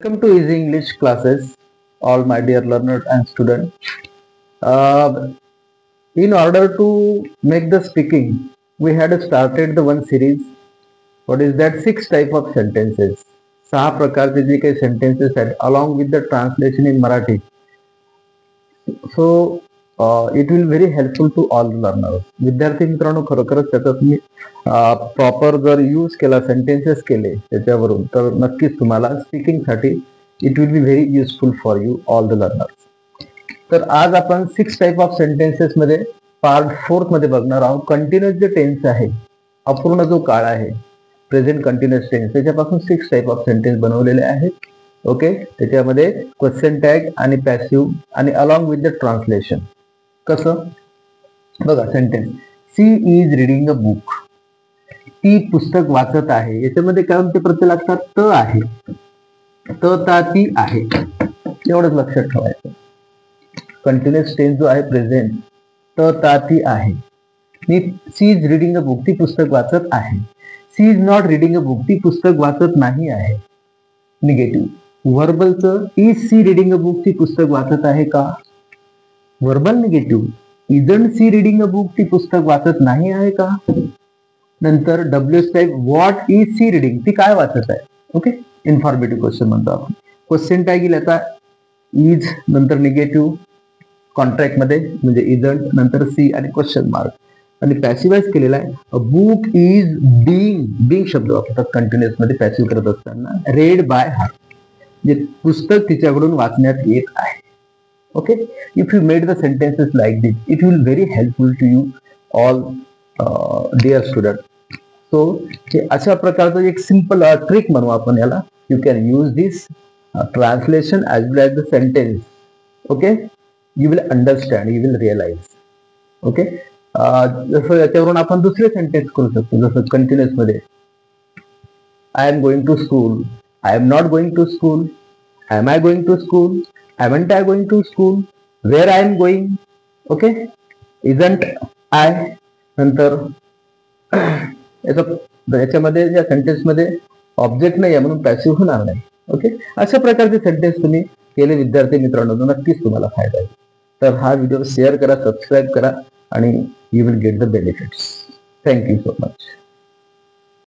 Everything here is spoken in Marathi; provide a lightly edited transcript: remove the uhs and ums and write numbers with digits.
Welcome to Easy English classes, all my dear learners and students. In order to make the speaking, we had started the one series. What is that? 6 type of sentences. 6 प्रकारचे जे काही sentences आहेत, along with the translation in Marathi. So it will very helpful to all learners. विद्यार्थी मित्रांनो, खरोखरच त्याचा तुम्ही प्रॉपर जर यूज केला, सेंटेन्सेस केले त्याच्यावरून, तर नक्कीच तुम्हाला स्पीकिंग साठी it will be very useful for you all the learners. तर आज आपण 6 टाइप ऑफ सेंटेन्सेस मध्ये पार्ट 4 मध्ये बघणार आहोत. कंटिन्युअस जे टेन्स आहे, अपूर्ण जो काळ आहे, प्रेझेंट कंटिन्युअस टेन्स, त्याच्यापासून 6 टाइप ऑफ सेंटेन्स बनवलेले आहेत. ओके, त्याच्यामध्ये क्वेश्चन टॅग आणि पॅसिव्ह आणि अलॉंग विथ द ट्रान्सलेशन. कसं बघा, sentence she is reading a book. ती पुस्तक वाचत आहे. याच्यामध्ये काय म्हणते प्रत्यय लागतात? त आहे, त ता ती आहे, एवढंच लक्षात ठेवायचं. कंटिन्युअस टेन्स जो आहे प्रेझेंट, त ता ती आहे. She is reading a book, ती पुस्तक वाचत आहे. She is not reading a book, ती पुस्तक वाचत नाही आहे. निगेटिव्ह. व्हर्बलचं is she reading a book, ती पुस्तक वाचत आहे का? Verbal negative. Isn't she reading a book, ती पुस्तक वाचत नाही आहे का? नंतर WS type, what is she reading, ती काय वाचत आहे? ओके, इन्फॉर्मेटिव्ह क्वेश्चन म्हणतो आपण. क्वेश्चन टॅग येईल आता इज, नंतर निगेटिव्ह कॉन्ट्रॅक्ट मध्ये म्हणजे इजंट, नंतर सी आणि क्वेश्चन मार्क. आणि पॅसिव्हाइज केलेला आहे. अ बुक इज बीइंग शब्द वापरतात कंटिन्युअस मध्ये पॅसिव्ह करत असताना. रेड बाय हर, जे पुस्तक तिच्याकडून वाचण्यात येत आहे. Okay, if you made the sentences like this, it will very helpful to you all dear student. So हे अशा प्रकारचं एक सिंपल ट्रिक म्हणू आपण याला. You can use this translation as well as the sentence. Okay, you will understand, you will realise. Okay, जसं याच्यावरून आपण दुसरे सेंटेन्स करू शकतो. जसं कंटिन्युअस मध्ये I am going to school, I am not going to school, am I going to school, amn't I going to school, where I am going. Okay, isn't I. नंतर याच्यामध्ये या सेंटेन्स मध्ये ऑब्जेक्ट नाही आहे म्हणून पॅसिव्ह होणार नाही. ओके, अशा प्रकारचे सेंटेन्स तुम्ही केले विद्यार्थी मित्रांनो, नक्कीच तुम्हाला फायदा आहे. तर हा व्हिडिओ शेअर करा, सबस्क्राईब करा आणि you will get the benefits. Thank you so much.